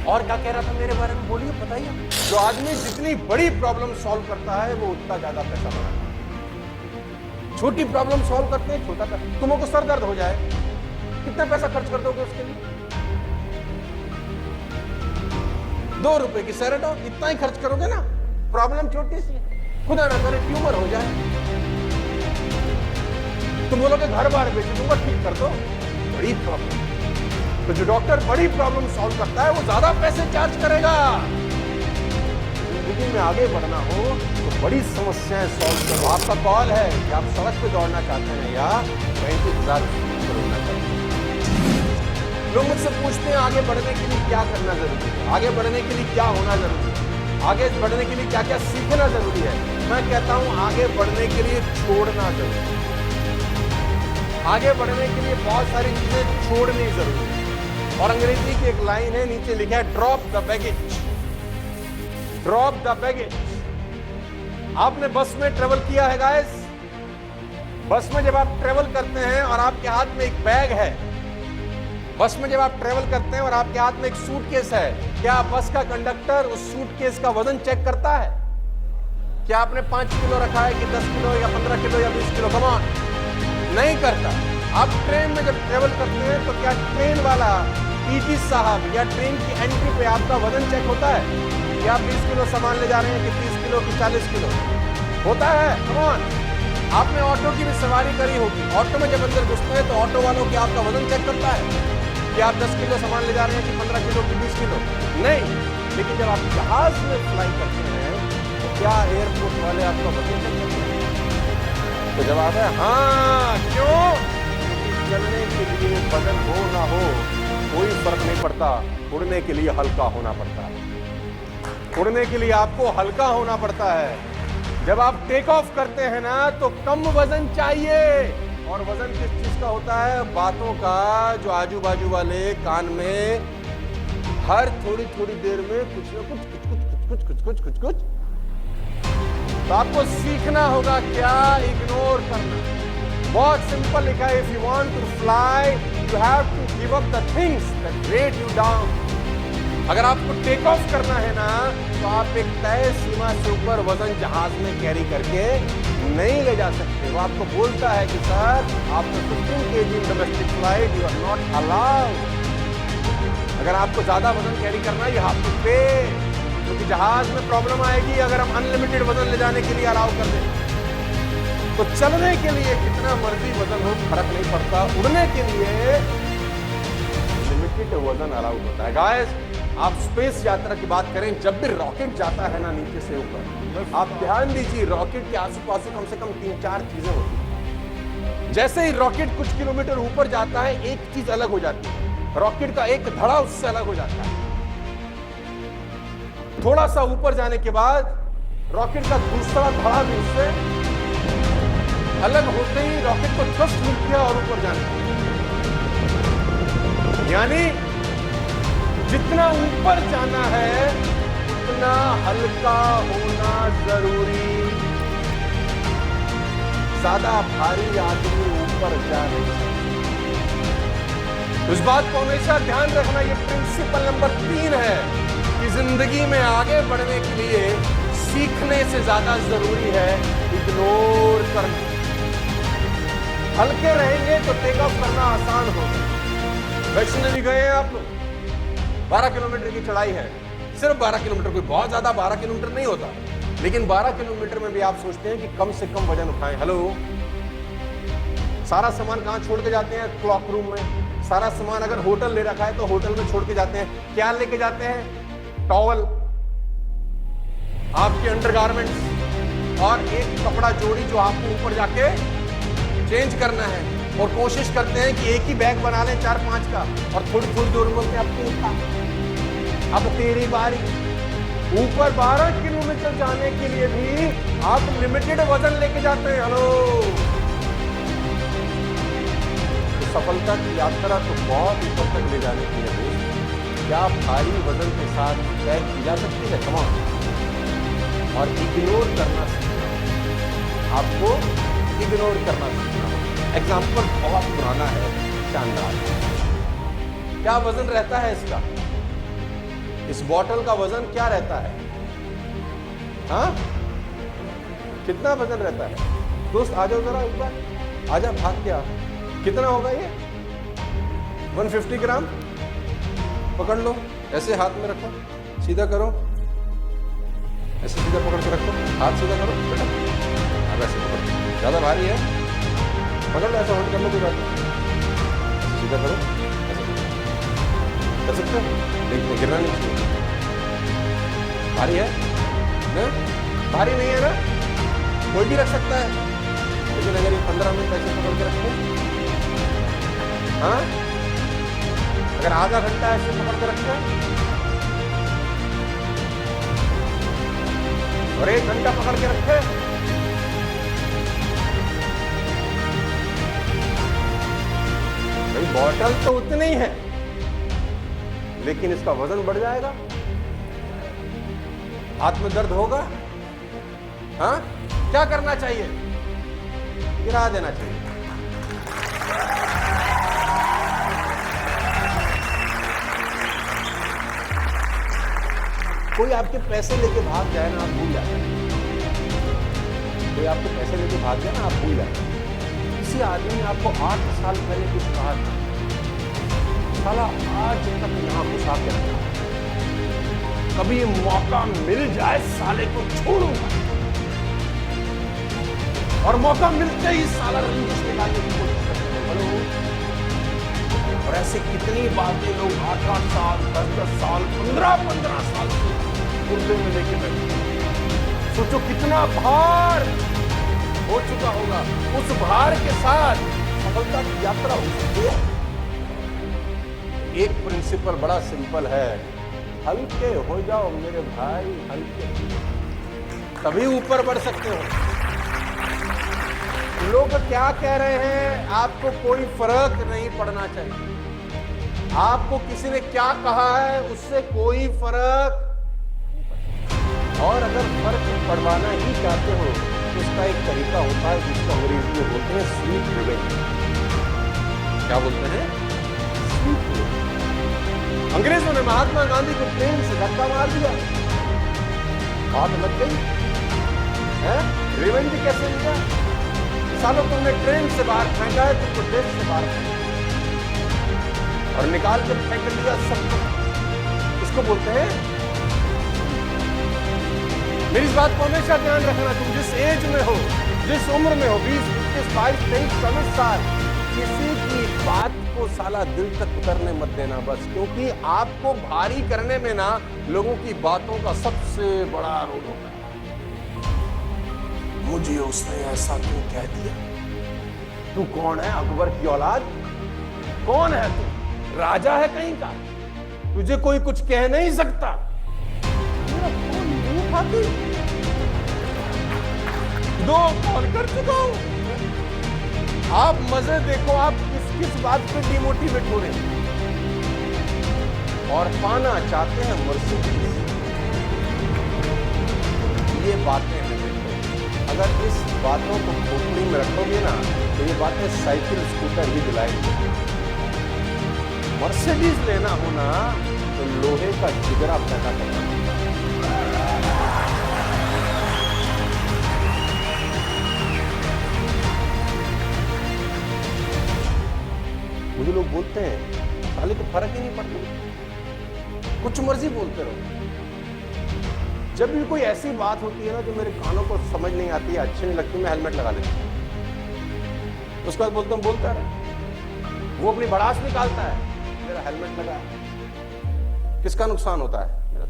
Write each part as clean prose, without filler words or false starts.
और क्या कह रहा था मेरे बारे में, बोलिए बताइए। जो आदमी जितनी बड़ी प्रॉब्लम सॉल्व करता है वो उतना ज्यादा पैसा बनाता है। छोटी प्रॉब्लम सॉल्व करते हैं, छोटा पैसा। तुमको सर दर्द हो जाए, कितना पैसा खर्च कर दोगे उसके लिए? 2 रुपए की सेरेडॉन, इतना ही खर्च करोगे ना। प्रॉब्लम छोटी सी है, खुदा ना करे ट्यूमर हो जाए, तुम बोलोगे घर बार बेच दूंगा, ठीक कर दो। बड़ी प्रॉब्लम, तो जो डॉक्टर बड़ी प्रॉब्लम सॉल्व करता है वो ज्यादा पैसे चार्ज करेगा। जिंदगी में आगे बढ़ना हो तो बड़ी समस्याएं सॉल्व करो। आपका कॉल है कि आप सड़क पे दौड़ना चाहते हैं या 35,000 दौड़ना चाहते हैं। लोग मुझसे पूछते हैं आगे बढ़ने के लिए क्या करना जरूरी है, आगे बढ़ने के लिए क्या होना जरूरी है, आगे बढ़ने के लिए क्या क्या सीखना जरूरी है। मैं कहता हूं आगे बढ़ने के लिए छोड़ना जरूरी है। आगे बढ़ने के लिए बहुत सारी चीजें छोड़नी जरूरी है। और अंग्रेजी की एक लाइन है, नीचे लिखा है drop the baggage, drop the baggage. आपने बस में ट्रेवल किया है गाइस? बस में जब आप ट्रेवल करते हैं और आपके हाथ में एक बैग है, बस में जब आप ट्रेवल करते हैं और आपके हाथ में एक सूटकेस है, क्या बस का कंडक्टर उस सूटकेस का वजन चेक करता है? क्या आपने 5 किलो रखा है कि 10 किलो या 15 किलो या 20 किलो? कम ऑन, नहीं करता। आप ट्रेन में जब ट्रेवल करते हैं तो क्या ट्रेन वाला टीटी साहब या ट्रेन की एंट्री पे आपका वजन चेक होता है कि आप 20 किलो सामान ले जा रहे हैं कि 30 किलो कि 40 किलो? होता है। कम ऑन, आपने ऑटो की भी सवारी करी होगी, ऑटो में जब अंदर घुसते हैं तो ऑटो वालों की आपका वजन चेक करता है कि आप 10 किलो सामान ले जा रहे हैं कि 15 किलो कि 20 किलो? नहीं। लेकिन जब आप जहाज में फ्लाई करते हैं तो क्या एयरपोर्ट वाले आपका वजन चेक करते हैं? तो जवाब है हाँ। क्यों? चलने के लिए वजन हो ना हो कोई फर्क नहीं पड़ता, उड़ने के लिए हल्का होना पड़ता है। उड़ने के लिए आपको हल्का होना पड़ता है। जब आप टेक ऑफ करते हैं ना तो कम वजन चाहिए। और वजन किस चीज का होता है? बातों का, जो आजू बाजू वाले कान में हर थोड़ी थोड़ी देर में कुछ ना कुछ कुछ कुछ कुछ कुछ कुछ कुछ। तो आपको सीखना होगा क्या? इग्नोर करना। बहुत सिंपल लिखा है, if you want to fly you have to give up the things that weigh you down. अगर आपको टेक ऑफ करना है ना तो आप एक तय सीमा से ऊपर वजन जहाज में कैरी करके नहीं ले जा सकते। वो आपको बोलता है कि सर आपको 15 kg in domestic flight you are not allowed. अगर आपको ज्यादा वजन कैरी करना है यू हैव टू पे, क्योंकि जहाज में प्रॉब्लम आएगी अगर हम अनलिमिटेड वजन ले जाने के लिए अलाउ कर दें। तो चलने के लिए कितना मर्जी वजन हो फर्क नहीं पड़ता, उड़ने के लिए लिमिटेड वजन अलाउ होता है। गाइस, आप स्पेस यात्रा की बात करें, जब भी रॉकेट जाता है ना नीचे से ऊपर, आप ध्यान दीजिए रॉकेट के आसू पासू कम से कम 3-4 चीजें होती हैं। जैसे ही रॉकेट कुछ किलोमीटर ऊपर जाता है एक चीज अलग हो जाती है, रॉकेट का एक धड़ा उससे अलग हो जाता है। थोड़ा सा ऊपर जाने के बाद रॉकेट का दूसरा धड़ा भी उससे अलग होते ही रॉकेट को थ्रस्ट मिलती है और ऊपर जाने। यानी जितना ऊपर जाना है उतना हल्का होना जरूरी। ज्यादा भारी आदमी ऊपर जा नहीं सकता। इस बात को हमेशा ध्यान रखना, ये प्रिंसिपल नंबर 3 है कि जिंदगी में आगे बढ़ने के लिए सीखने से ज्यादा जरूरी है इग्नोर करना। हल्के रहेंगे तो टेक ऑफ करना आसान होगा। वैष्णवी गए हैं आप लोग, 12 किलोमीटर की चढ़ाई है, सिर्फ 12 किलोमीटर, कोई बहुत ज्यादा 12 किलोमीटर नहीं होता, लेकिन 12 किलोमीटर में भी आप सोचते हैं कि कम से कम वजन उठाएं। हेलो, सारा सामान कहां छोड़ के जाते हैं? क्लॉक रूम में। सारा सामान अगर होटल ले रखा है तो होटल में छोड़ के जाते हैं। क्या लेके जाते हैं? टॉवल, आपके अंडरगारमेंट्स और एक कपड़ा जोड़ी जो आपको ऊपर जाके चेंज करना है। और कोशिश करते हैं कि एक ही बैग बना लें 4-5 का, और थोड़ी थोड़ी दूर बोलते हैं अब तू उठा, अब तेरी बारी। ऊपर 12 किलोमीटर जाने के लिए भी आप लिमिटेड वजन लेके जाते हैं। हेलो, तो सफलता की यात्रा तो बहुत ऊपर तक ले जाने के लिए क्या भारी वजन के साथ तय की जा सकती है? Come on. और इग्नोर करना सीखना, आपको इग्नोर करना सीखना। एग्जाम्पल बहुत पुराना है, शानदार। क्या वजन रहता है इसका? इस बॉटल का वजन क्या रहता है? हाँ, कितना वजन रहता है? दोस्त आ जाओ जरा ऊपर, आजा भाग के आ। कितना होगा ये? 150 ग्राम। पकड़ लो, ऐसे हाथ में रखो, सीधा करो, ऐसे सीधा पकड़ के रखो, हाथ सीधा करो बेटा। अब ऐसे पकड़ो, ज्यादा भारी है, पकड़ लो, ऐसा होल्ड कर लो, कोई बात नहीं, सीधा करो, ऐसे कर सकते हो, लेकिन गिरना नहीं चाहिए। भारी है ना? भारी नहीं है ना? कोई भी रख सकता है, लेकिन अगर ये 15 मिनट ऐसे पकड़ के रखो, हाँ, अगर आधा घंटा ऐसे पकड़ के रखते हैं और 1 घंटा पकड़ के रखे, भाई बॉटल तो उतनी ही है, लेकिन इसका वजन बढ़ जाएगा, हाथ में दर्द होगा। हाँ, क्या करना चाहिए? गिरा देना चाहिए। कोई आपके पैसे लेके भाग जाए ना, आप भूल जाते हैं। कोई आपके पैसे लेके भाग जाए ना, आप भूल जाते हैं। किसी आदमी ने आपको 8 साल पहले कुछ कहा था, साला आज तक यहां घुसा के रखा, कभी मौका मिल जाए साले को छोड़ूंगा, और मौका मिलते ही साला रंजिश निकालने की कोशिश करते हैं। और ऐसे कितनी बातें लोग 8-8 साल, 10-10 साल, 15-15 साल से गुर्दे में लेके बैठे। सोचो कितना भार हो चुका होगा, उस भार के साथ सफलता की यात्रा हो सकती है। एक प्रिंसिपल बड़ा सिंपल है, हल्के हो जाओ मेरे भाई, हल्के, तभी ऊपर बढ़ सकते हो। लोग क्या कह रहे हैं, आपको कोई फर्क नहीं पड़ना चाहिए। आपको किसी ने क्या कहा है, उससे कोई फर्क, और अगर फर्क पड़वाना ही चाहते हो तो उसका एक तरीका होता है जिसको अंग्रेजी में बोलते हैं स्वीट रिवेंज। क्या बोलते हैं? Sweet revenge. अंग्रेजों ने महात्मा गांधी को ट्रेन से धक्का मार दिया, बात लग गई है। रिवेंज कैसे लिया? सालों तुमने ट्रेन से बाहर फेंका है, तुमको देश से बाहर फेंका और निकाल के फेंक दिया सबको, इसको बोलते हैं। मेरी इस बात को हमेशा ध्यान रखना, तुम जिस एज में हो, जिस उम्र में हो, 20, 21, 22, 23, 24 साल, किसी की बात को साला दिल तक उतरने मत देना बस, क्योंकि आपको भारी करने में ना लोगों की बातों का सबसे बड़ा रोल होता है। मुझे उसने ऐसा क्यों कह दिया? तू कौन है? अकबर की औलाद? कौन है तू? राजा है कहीं का? तुझे कोई कुछ कह नहीं सकता। मेरा फोन नहीं उठाती, 2 कॉल कर चुका हूं। आप मजे देखो, आप किस बात पे डिमोटिवेट हो रहे हैं और पाना चाहते हैं मर्सिडीज। ये बातें हैं, अगर इस बातों को खोपड़ी में रखोगे ना तो ये बातें साइकिल स्कूटर ही दिलाएंगे। मर्सिडीज लेना होना तो लोहे का जिगरा पैदा करना होगा। मुझे लोग बोलते हैं साले को फर्क ही नहीं पड़ता, कुछ मर्जी बोलते रहो। जब भी कोई ऐसी बात होती है ना जो मेरे कानों को समझ नहीं आती है, अच्छी नहीं लगती, मैं हेलमेट लगा लेता हूं। उसके बाद बोलता हूं बोलता रहे, वो अपनी भड़ास निकालता है, मेरा हेलमेट लगा, किसका नुकसान होता है? मेरा।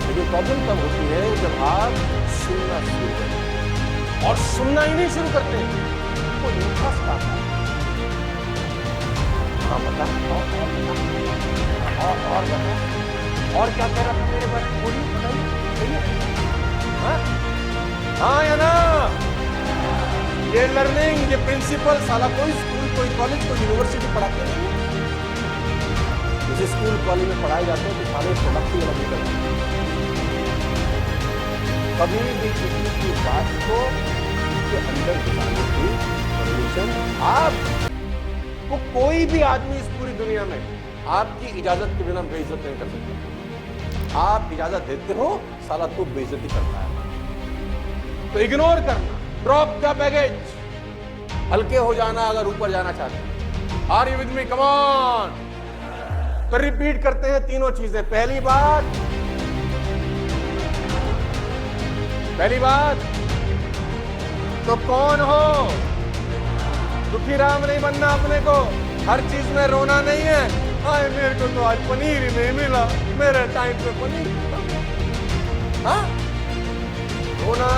लेकिन प्रॉब्लम तब होती है जब आप सुनना शुरू करते हैं, और सुनना ही नहीं शुरू करते, तो इंटरेस्ट आता है। हाँ बता, और बता, और क्या कह रहा था मेरे बारे में? बोलिए, बताइए। हाँ या ना? ये लर्निंग, ये प्रिंसिपल साला कोई स्कूल, कोई कॉलेज, कोई यूनिवर्सिटी पढ़ाते नहीं। जैसे स्कूल कॉलेज में पढ़ाए जाते हैं तो सारे प्रोडक्ट ही अलग निकलते हैं। कभी भी किसी की बात को उसके अंदर घुसाने की परमिशन आपको कोई भी आदमी इस पूरी दुनिया में आपकी इजाजत के बिना बेइज्जत नहीं कर सकता। आप इजाजत देते हो, साला तू बेइज्जती करता है। तो इग्नोर करना, ड्रॉप द बैगेज, हल्के हो जाना अगर ऊपर जाना चाहते हैं। Are you with me? Come on. तो रिपीट करते हैं तीनों चीजें। पहली बात तो कौन हो? दुखी राम नहीं बनना अपने को, हर चीज में रोना नहीं है। हाय मेरे को तो आज पनीर ही नहीं मिला, मेरे टाइम पे पनीर मिला। हाँ, रोना,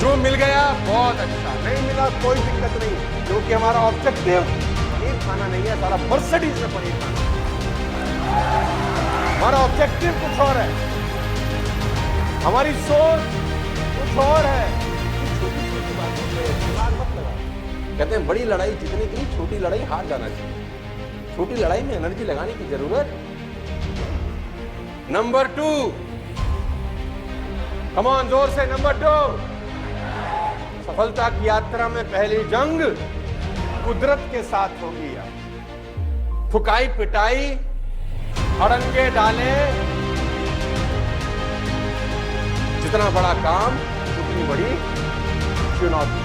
जो मिल गया बहुत अच्छा, नहीं मिला कोई दिक्कत नहीं, क्योंकि हमारा ऑब्जेक्टिव पनीर खाना नहीं है, सारा मर्सिडीज में पनीर खाना। हमारा ऑब्जेक्टिव कुछ और है, हमारी सोच कुछ और है। छोटी छोटी बातों पे दिमाग मत लगा। कहते हैं बड़ी लड़ाई जीतने के लिए छोटी लड़ाई हार जाना चाहिए। छोटी लड़ाई में एनर्जी लगाने की जरूरत। नंबर 2, कम ऑन, जोर से। नंबर 2, सफलता की यात्रा में पहली जंग कुदरत के साथ होगी। फुकाई पिटाई, अड़ंगे डाले, जितना बड़ा काम उतनी बड़ी चुनौती,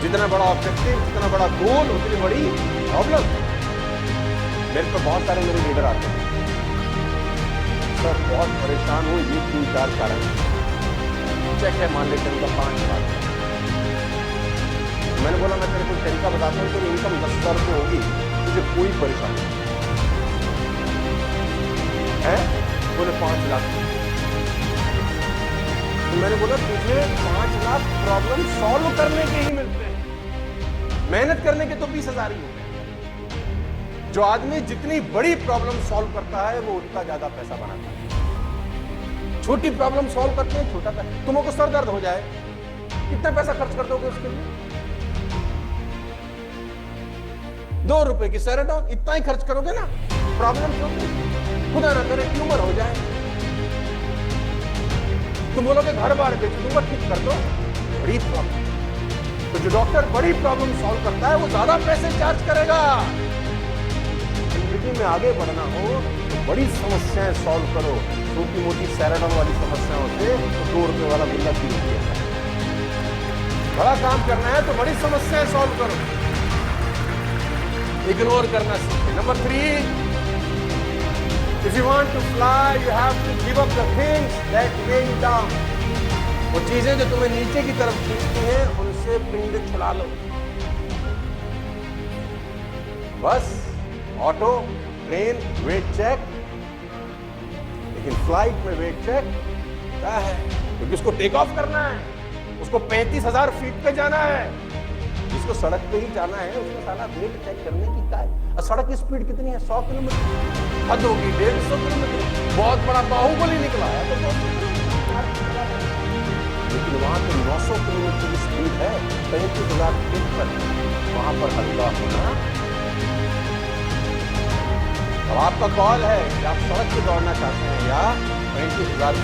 जितना बड़ा ऑब्जेक्टिव, जितना बड़ा गोल उतनी बड़ी प्रॉब्लम। मेरे पे बहुत सारे मेरे लीडर आते हैं, सर बहुत परेशान हूं, ये 3-4 कारण चेक है, मान लेते हैं उनका 5 बात। मैंने बोला मैं तेरे को तरीका बताता हूँ, तेरी इनकम 10,000 रुपये होगी, तुझे कोई परेशानी है? बोले 5 लाख। तो मैंने बोला तुझे 5 लाख प्रॉब्लम सॉल्व करने के ही मिलते हैं, मेहनत करने के तो 20,000 ही होते हैं। जो आदमी जितनी बड़ी प्रॉब्लम सॉल्व करता है वो उतना ज्यादा पैसा बनाता है। छोटी प्रॉब्लम सॉल्व करते हैं, छोटा पैसा। तुमको सर दर्द हो जाए, कितना पैसा खर्च कर दोगे उसके लिए? 2 रुपए की सेरेडॉन, इतना ही खर्च करोगे ना। प्रॉब्लम खुदा ना करे ट्यूमर हो जाए, तुम बोलोगे घर बार बेच दूंगा, ठीक कर दो। बड़ी प्रॉब्लम, तो जो डॉक्टर बड़ी प्रॉब्लम सॉल्व करता है वो ज्यादा पैसे चार्ज करेगा। जिंदगी में आगे बढ़ना हो तो बड़ी समस्याएं सॉल्व करो। छोटी मोटी सेरेडॉन वाली समस्याओं से तो 2 रुपए वाला बिल्ला की होती है। बड़ा काम करना है तो बड़ी समस्याएं सॉल्व करो, इग्नोर करना सीखे। Number 3, if you want to fly you have to give up the things that weigh you down. वो चीजें जो तुम्हें नीचे की तरफ खींचती हैं उनसे पिंड छुड़ा लो। बस ऑटो, ट्रेन वेट चेक, लेकिन फ्लाइट में वेट चेक क्या है? क्योंकि उसको टेक ऑफ करना है, उसको 35,000 फीट पे जाना है। जिसको सड़क पे ही जाना है उसको साला वेट चेक करने की क्या है? सड़क की स्पीड कितनी है? 100 किलोमीटर, हद होगी 150 किलोमीटर। बहुत बड़ा बाहुबली निकला है तो 200 किलोमीटर, लेकिन वहां पे 900 किलोमीटर की स्पीड है, 35,000 फीट पर। वहां पर हल्का होना। अब आपका कॉल है कि आप सड़क पे दौड़ना चाहते हैं या 35,000